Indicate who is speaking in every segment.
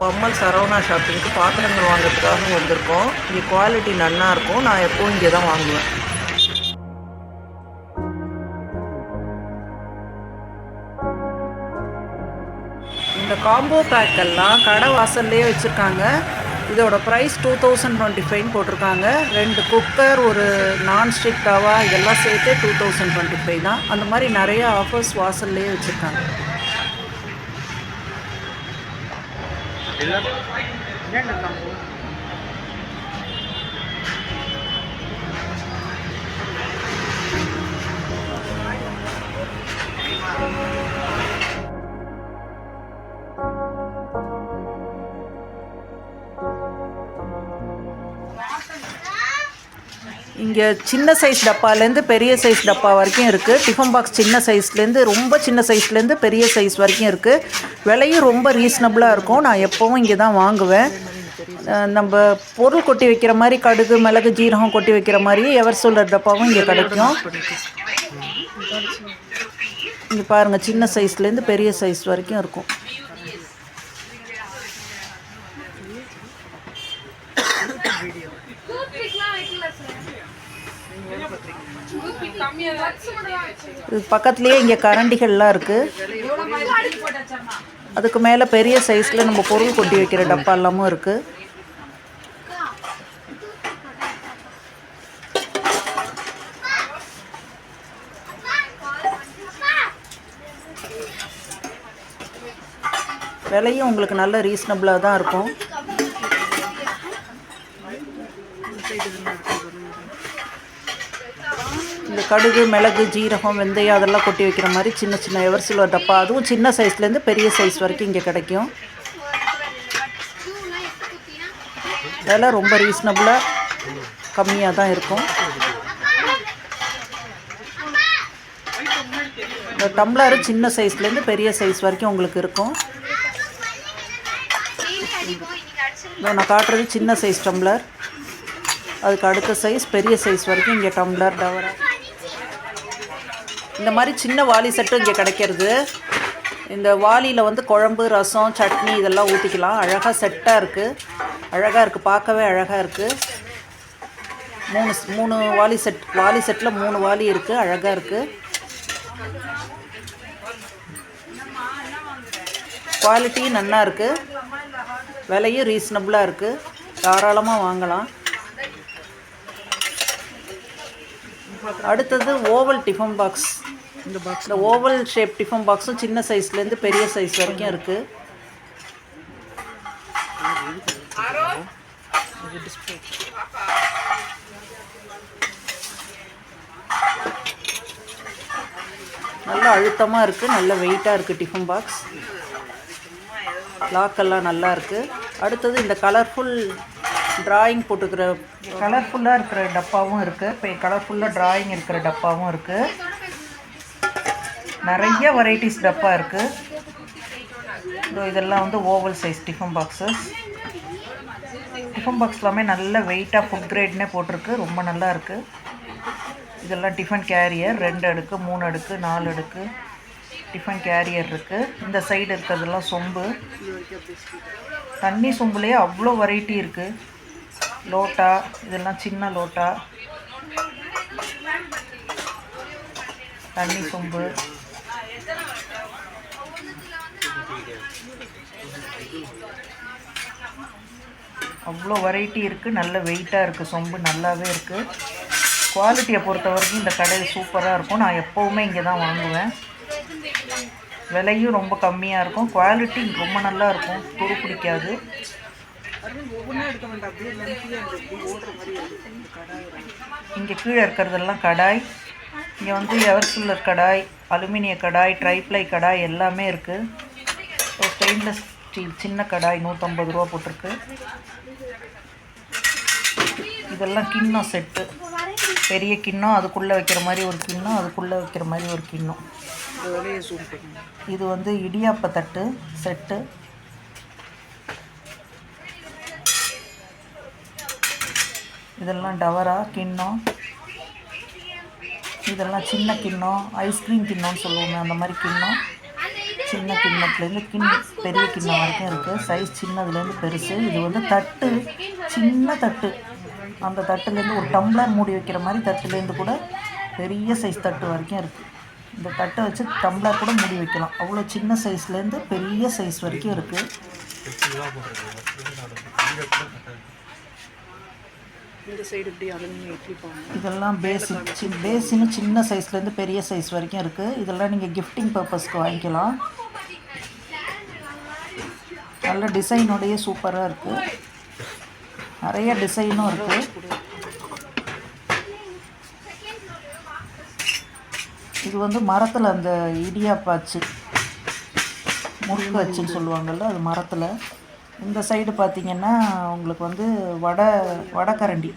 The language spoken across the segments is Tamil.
Speaker 1: பம்மல் சரவணா ஷாப்பிங்க்கு பாத்திரங்கள் வாங்குறதுக்காக வந்திருக்கோம். இங்கே குவாலிட்டி நல்லா இருக்கும். நான் எப்பவும் இங்கே தான் வாங்குவேன். இந்த காம்போ பேக்கெல்லாம் கடை வாசல்லையே வச்சுருக்காங்க. இதோட ப்ரைஸ் 2025 போட்டிருக்காங்க. 2 குக்கர், ஒரு நான்ஸ்டிக் தவா, இதெல்லாம் சேர்த்து 2025 தான். அந்த மாதிரி நிறைய ஆஃபர்ஸ் வாசல்லையே வச்சுருக்காங்க. இங்கே சின்ன சைஸ் டப்பாலேருந்து பெரிய சைஸ் டப்பா வரைக்கும் இருக்குது. டிஃபன் பாக்ஸ் சின்ன சைஸ்லேருந்து ரொம்ப சின்ன சைஸ்லேருந்து பெரிய சைஸ் வரைக்கும் இருக்குது. விலையும் ரொம்ப ரீசனபிளாக இருக்கும். நான் எப்போவும் இங்கே தான் வாங்குவேன். நம்ம பொருள் கொட்டி வைக்கிற மாதிரி கடுகு, மிளகு, ஜீரகம் கொட்டி வைக்கிற மாதிரி எவர்சில்வர் டப்பாவும் இங்கே கிடைக்கும். இங்கே பாருங்கள், சின்ன சைஸ்லேருந்து பெரிய சைஸ் வரைக்கும் இருக்கும். இது பக்கத்துலேயே இங்கே கரண்டிகள்லாம் இருக்குது. அதுக்கு மேலே பெரிய சைஸில் நம்ம பொருள் கொட்டி வைக்கிற டப்பா எல்லாமும் இருக்குது. விலையும் உங்களுக்கு நல்ல ரீசனபிளாக தான் இருக்கும். இந்த கடுகு, மிளகு, ஜீரகம், வெந்தயம் அதெல்லாம் கொட்டி வைக்கிற மாதிரி சின்ன சின்ன எவர்சில்வர் டப்பா, அதுவும் சின்ன சைஸ்லேருந்து பெரிய சைஸ் வரைக்கும் இங்கே கிடைக்கும். விலை ரொம்ப ரீசனபிளாக கம்மியாக தான் இருக்கும். இந்த டம்ளரு சின்ன சைஸ்லேருந்து பெரிய சைஸ் வரைக்கும் உங்களுக்கு இருக்கும். நான் காட்டுறது சின்ன சைஸ் டம்ளர். அதுக்கு அடுத்த சைஸ் பெரிய சைஸ் வரைக்கும் இங்கே டம்ளர், டவரா, இந்த மாதிரி சின்ன வாளி செட்டும் இங்கே கிடைக்கிறது. இந்த வாளியில் வந்து குழம்பு, ரசம், சட்னி இதெல்லாம் ஊற்றிக்கலாம். அழகாக செட்டாக இருக்குது. அழகாக இருக்குது, பார்க்கவே அழகாக இருக்குது. மூணு வாளி செட்டில் 3 வாளி இருக்குது. அழகாக இருக்குது. குவாலிட்டி நல்லா இருக்குது. விலையும் ரீசனபிளாக இருக்குது. தாராளமாக வாங்கலாம். அடுத்தது ஓவல் டிஃபன் பாக்ஸ். இந்த ஓவல் ஷேப் டிஃபன் பாக்ஸும் சின்ன சைஸ்லேருந்து பெரிய சைஸ் வரைக்கும் இருக்குது. நல்ல அழுத்தமாக இருக்குது. நல்ல வெயிட்டாக இருக்குது டிஃபன் பாக்ஸ். லாக்கெல்லாம் நல்லா இருக்குது. அடுத்தது இந்த கலர்ஃபுல் ட்ராயிங் போட்டுக்கிற கலர்ஃபுல்லாக இருக்கிற டப்பாவும் இருக்குது. இப்போ கலர்ஃபுல்லாக ட்ராயிங் இருக்கிற டப்பாவும் இருக்குது. நிறைய வெரைட்டிஸ் டப்பா இருக்குது. இதெல்லாம் வந்து oval size tiffin boxes. Tiffin box எல்லாமே நல்ல வெயிட்டாக ஃபுட் கிரேட்னே போட்டிருக்கு. ரொம்ப நல்லா இருக்குது. இதெல்லாம் டிஃபன் கேரியர். 2 அடுக்கு, 3 அடுக்கு, 4 அடுக்கு டிஃபன் கேரியர் இருக்குது. இந்த சைடு இருக்கிறதெல்லாம் சொம்பு. தண்ணி சொம்புலேயே அவ்வளோ வெரைட்டி இருக்குது. லோட்டா, இதெல்லாம் சின்ன லோட்டா, தண்ணி சொம்பு. அவ்வளோ வெரைட்டி இருக்குது. நல்ல வெயிட்டாக இருக்குது. சொம்பு நல்லாவே இருக்குது. குவாலிட்டியை பொறுத்த வரைக்கும் இந்த கடை சூப்பராக இருக்கும். நான் எப்போவுமே இங்கே தான் வாங்குவேன். விலையும் ரொம்ப கம்மியாக இருக்கும். குவாலிட்டி ரொம்ப நல்லா இருக்கும். துரு பிடிக்காது. இங்கே கீழே இருக்கிறதெல்லாம் கடாய். இங்கே வந்து எவர்சில்வர் கடாய், அலுமினிய கடாய், ட்ரைப்ளை கடாய் எல்லாமே இருக்குது. ஸ்டெயின்லெஸ் ஸ்டீல் சின்ன கடாய் 150 ரூபா போட்டிருக்கு. இதெல்லாம் கிண்ணம் செட்டு. பெரிய கிண்ணம், அதுக்குள்ளே வைக்கிற மாதிரி ஒரு கிண்ணம், அதுக்குள்ளே வைக்கிற மாதிரி ஒரு கிண்ணம். இது வந்து இடியாப்ப தட்டு செட்டு. இதெல்லாம் டவரா கிண்ணம். இதெல்லாம் சின்ன கிண்ணம், ஐஸ்கிரீம் கிண்ணம்னு சொல்லுவோமே அந்த மாதிரி கிண்ணம். சின்ன கிண்ணத்துலேருந்து பெரிய கிண்ணம் வரைக்கும் இருக்குது. சைஸ் சின்னதுலேருந்து பெருசு. இது வந்து தட்டு, சின்ன தட்டு, அந்த தட்டுலேருந்து ஒரு டம்ளர் மூடி வைக்கிற மாதிரி தட்டுலேருந்து கூட பெரிய சைஸ் தட்டு வரைக்கும் இருக்குது. இந்த தட்டை வச்சு டம்ளர் கூட மூடி வைக்கலாம். அவ்வளோ சின்ன சைஸ்லேருந்து பெரிய சைஸ் வரைக்கும் இருக்குது.
Speaker 2: இந்த சைடு இப்படி அதுலேயும் இட்லி பானை,
Speaker 1: இதெல்லாம் பேசின்னு சின்ன சைஸ்லேருந்து பெரிய சைஸ் வரைக்கும் இருக்குது. இதெல்லாம் நீங்கள் கிஃப்டிங் பர்பஸ்க்கு வாங்கிக்கலாம். நல்ல டிசைனோடையே சூப்பராக இருக்குது. நிறைய டிசைனும் இருக்குது. இது வந்து மரத்தில் அந்த இடியாப்பாச்சு, முறுக்கு அச்சுன்னு சொல்லுவாங்கள்ல, அது மரத்தில். இந்த சைடு பார்த்திங்கன்னா உங்களுக்கு வந்து வடைக்கரண்டி,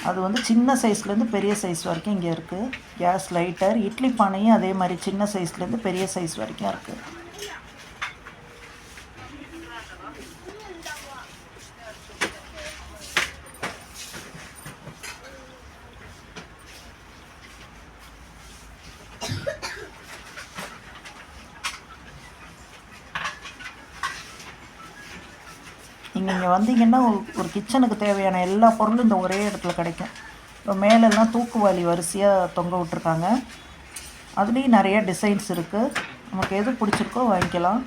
Speaker 1: அது வந்து சின்ன சைஸ்லேருந்து பெரிய சைஸ் வரைக்கும் இங்கே இருக்குது. கேஸ் லைட்டர், இட்லி பானையும் அதே மாதிரி சின்ன சைஸ்லேருந்து பெரிய சைஸ் வரைக்கும் இருக்குது. நீங்கள் இங்கே வந்தீங்கன்னா ஒரு கிச்சனுக்கு தேவையான எல்லா பொருளும் இந்த ஒரே இடத்துல கிடைக்கும். இப்போ மேலெல்லாம் தூக்குவாளி வரிசையாக தொங்க விட்ருக்காங்க. அதுலேயும் நிறைய டிசைன்ஸ் இருக்குது. நமக்கு எது பிடிச்சிருக்கோ வாங்கிக்கலாம்.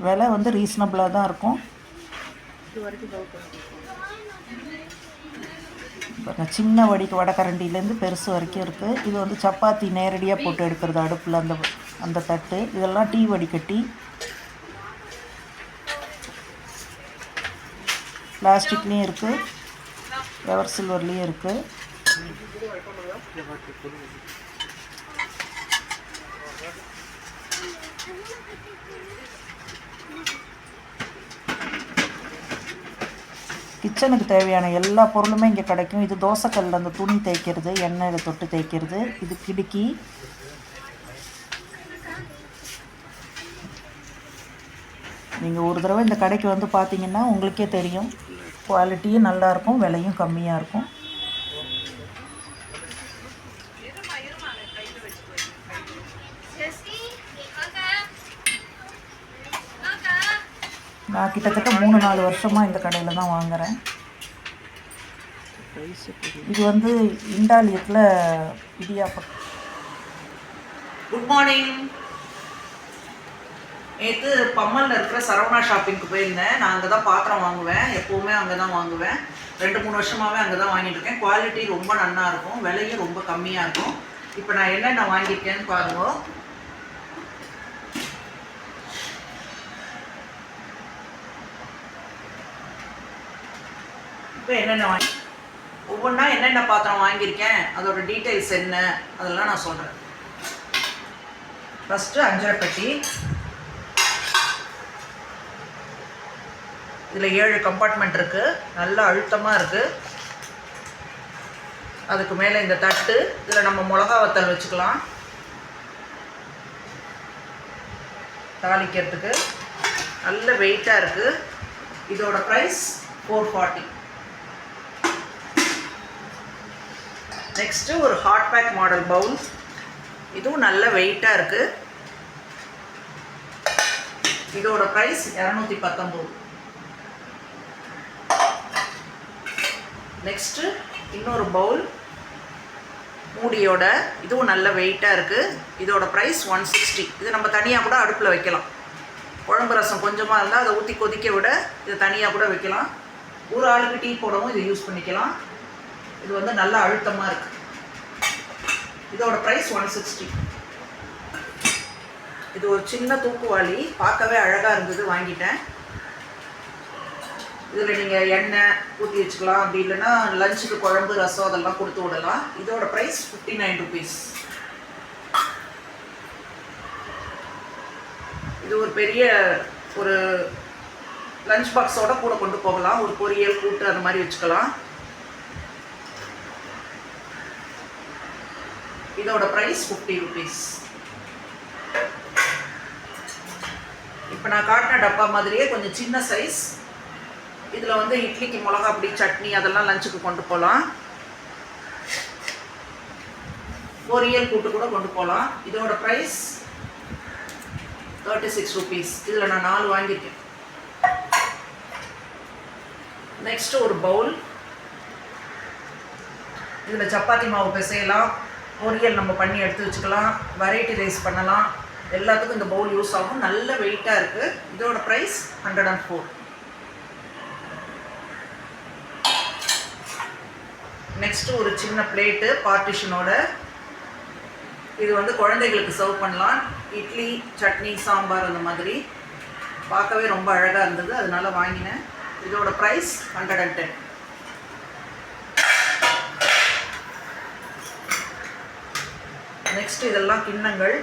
Speaker 1: விலை வந்து ரீசனபிளாக தான் இருக்கும். சின்ன வடைக்கரண்டிலேருந்து பெருசு வரைக்கும் இருக்குது. இது வந்து சப்பாத்தி நேரடியாக போட்டு எடுக்கிறது அடுப்பில், அந்த தட்டு. இதெல்லாம் டீ வடிகட்டி, பிளாஸ்டிக்லேயும் இருக்குது, எவர் சில்வர்லேயும் இருக்குது. கிச்சனுக்கு தேவையான எல்லா பொருளுமே இங்கே கிடைக்கும். இது தோசைக்கல்லில் அந்த துணி தேய்க்கிறது, எண்ணெயில் தொட்டு தேய்க்கிறது. இது கிடுக்கி. நீங்கள் ஒரு தடவை இந்த கடைக்கு வந்து பார்த்தீங்கன்னா உங்களுக்கே தெரியும். குவாலிட்டியும் நல்லாயிருக்கும், விலையும் கம்மியாக இருக்கும். நான் கிட்டத்தட்ட 3-4 வருஷமாக இந்த கடையில் தான் வாங்குகிறேன். இது வந்து இண்டாலியத்தில் இடியாப்பம். Good morning. நேற்று பம்மலில் இருக்கிற சரவணா ஷாப்பிங்க்கு போயிருந்தேன். நான் அங்கே தான் பாத்திரம் வாங்குவேன். எப்போவுமே அங்கே தான் வாங்குவேன். 2-3 வருஷமாகவே அங்கே தான் வாங்கிட்டு இருக்கேன். குவாலிட்டி ரொம்ப நல்லா இருக்கும், விலையும் ரொம்ப கம்மியாக இருக்கும். இப்போ நான் என்னென்ன வாங்கியிருக்கேன்னு பாருங்க. இப்போ என்னென்ன ஒவ்வொன்றா என்னென்ன பாத்திரம் வாங்கியிருக்கேன், அதோட டீட்டெயில்ஸ் என்ன, அதெல்லாம் நான் சொல்கிறேன். ஃபஸ்ட்டு அஞ்சரை பெட்டி. இதில் 7 கம்பார்ட்மெண்ட் இருக்குது. நல்லா அழுத்தமாக இருக்குது. அதுக்கு மேலே இந்த தட்டு, இதில் நம்ம மிளகா வத்தல் வச்சுக்கலாம் தாளிக்கிறதுக்கு. நல்ல வெயிட்டாக இருக்குது. இதோட ப்ரைஸ் 440. நெக்ஸ்ட்டு ஒரு ஹாட் பேக் மாடல் பவுல். இதுவும் நல்ல வெயிட்டாக இருக்குது. இதோட ப்ரைஸ் 219. நெக்ஸ்ட்டு இன்னொரு பவுல் மூடியோட, இதுவும் நல்ல வெயிட்டாக இருக்குது. இதோட ப்ரைஸ் 160. இது நம்ம தனியாக கூட அடுப்பில் வைக்கலாம். குழம்பு ரசம் கொஞ்சமாக இருந்தால் அதை ஊற்றி கொதிக்க விட இதை தனியாக கூட வைக்கலாம். ஒரு ஆளுக்கு டீ போடவும் இதை யூஸ் பண்ணிக்கலாம். இது வந்து நல்ல அழுத்தமாக இருக்குது. இதோட ப்ரைஸ் 160. இது ஒரு சின்ன தூக்குவாளி, பார்க்கவே அழகாக இருந்தது, வாங்கிட்டேன். இதில் நீங்கள் எண்ணெய் ஊற்றி வச்சுக்கலாம். அப்படி இல்லைன்னா லஞ்சுக்கு குழம்பு ரசம் அதெல்லாம் கொடுத்து விடலாம். இதோட ப்ரைஸ் 59 ருபீஸ். இது ஒரு பெரிய ஒரு லஞ்ச் பாக்ஸோட கூட கொண்டு போகலாம். ஒரு பொரியல், கூட்டு அந்த மாதிரி வச்சுக்கலாம். இதோட ப்ரைஸ் 50 ருபீஸ். இப்போ நான் காட்டின டப்பா மாதிரியே கொஞ்சம் சின்ன சைஸ் இதில் வந்து இட்லிக்கு மிளகா பொடி சட்னி அதெல்லாம் லஞ்சுக்கு கொண்டு போகலாம். பொரியல் கூட்டு கூட கொண்டு போகலாம். இதோட ப்ரைஸ் 36 rupees. இதில் நான் 4 வாங்கியிருக்கேன். நெக்ஸ்ட் ஒரு பவுல். இதில் சப்பாத்தி மாவு பிசையலாம், பொரியல் நம்ம பண்ணி எடுத்து வச்சுக்கலாம், வெரைட்டி ரைஸ் பண்ணலாம், எல்லாத்துக்கும் இந்த பவுல் யூஸ் ஆகும். நல்ல வெயிட்டாக இருக்குது. இதோட ப்ரைஸ் 104. நெக்ஸ்ட்டு ஒரு சின்ன பிளேட்டு பார்ட்டிஷனோட. இது வந்து குழந்தைகளுக்கு சர்வ் பண்ணலாம். இட்லி சட்னி சாம்பார் அந்த மாதிரி பார்க்கவே ரொம்ப அழகாக இருந்தது, அதனால வாங்கினேன். இதோட ப்ரைஸ் 110. நெக்ஸ்ட் இதெல்லாம் கிண்ணங்கள்.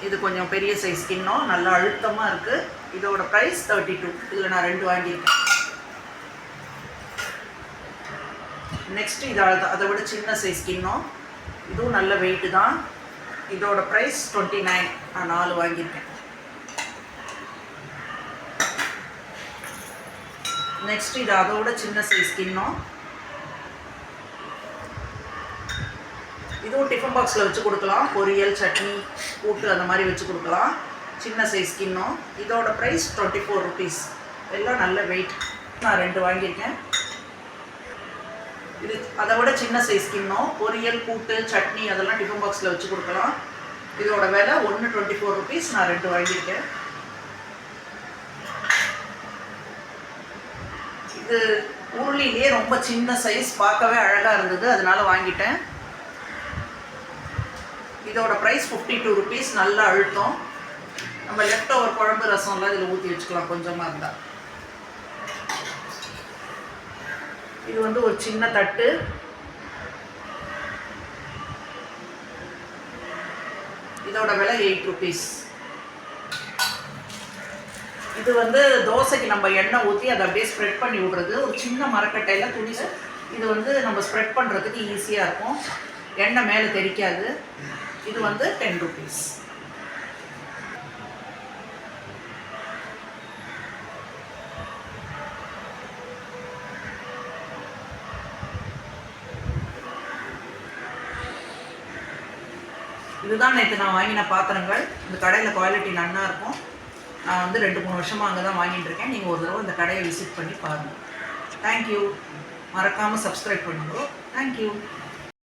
Speaker 1: இது கொஞ்சம் பெரிய சைஸ் கிண்ணம், நல்லா அழுத்தமாக இருக்குது. இதோட ப்ரைஸ் 32. இதில் நான் 2 வாங்கியிருக்கேன். நெக்ஸ்ட் இது அதை விட சின்ன சைஸ் கிண்ணம். இதுவும் நல்ல வெயிட்டு தான். இதோட ப்ரைஸ் 29. நான் 4 வாங்கியிருக்கேன். நெக்ஸ்ட் இது அதோட சின்ன சைஸ் கிண்ணம். இதுவும் டிஃபன் பாக்ஸில் வச்சு கொடுக்கலாம், பொரியல் சட்னி கூட்டு அந்த மாதிரி வச்சு கொடுக்கலாம். சின்ன சைஸ் கிண்ணம். இதோட ப்ரைஸ் 24 rupees. எல்லாம் நல்ல வெயிட். நான் 2 வாங்கியிருக்கேன். இது அதை விட சின்ன சைஸ் கிண்ணம், பொரியல் கூட்டு சட்னி அதெல்லாம் டிஃபன் பாக்ஸில் வச்சு கொடுக்கலாம். இதோட விலை 124 rupees. நான் 2 வாங்கியிருக்கேன். இது உருளிலேயே ரொம்ப சின்ன சைஸ், பார்க்கவே அழகாக இருந்தது, அதனால வாங்கிட்டேன். இதோட ப்ரைஸ் 52 rupees. நல்லா அழுத்தம். நம்ம லெஃப்ட் ஓவர் குழம்பு ரசம்லாம் இதில் ஊற்றி வச்சுக்கலாம் கொஞ்சமாக இருந்தால். இது வந்து ஒரு சின்ன தட்டு. இதோட விலை 8 rupees. இது வந்து தோசைக்கு நம்ம எண்ணெய் ஊற்றி அதை அப்படியே ஸ்ப்ரெட் பண்ணி விடுறது. ஒரு சின்ன மரக்கட்டையில் துணி. இது வந்து நம்ம ஸ்ப்ரெட் பண்ணுறதுக்கு ஈஸியாக இருக்கும், எண்ணெய் மேலே தெரிக்காது. இது வந்து 10 rupees. இதுதான் நேற்று நான் வாங்கின பாத்திரங்கள். இந்த கடையில் குவாலிட்டி நல்லா இருக்கும். நான் வந்து 2-3 வருஷமாக அங்கே தான் வாங்கிட்டு இருக்கேன். நீங்கள் ஒரு தடவை இந்த கடையை விசிட் பண்ணி பாருங்கள். தேங்க்யூ. மறக்காமல் சப்ஸ்கிரைப் பண்ணுங்க. தேங்க்யூ.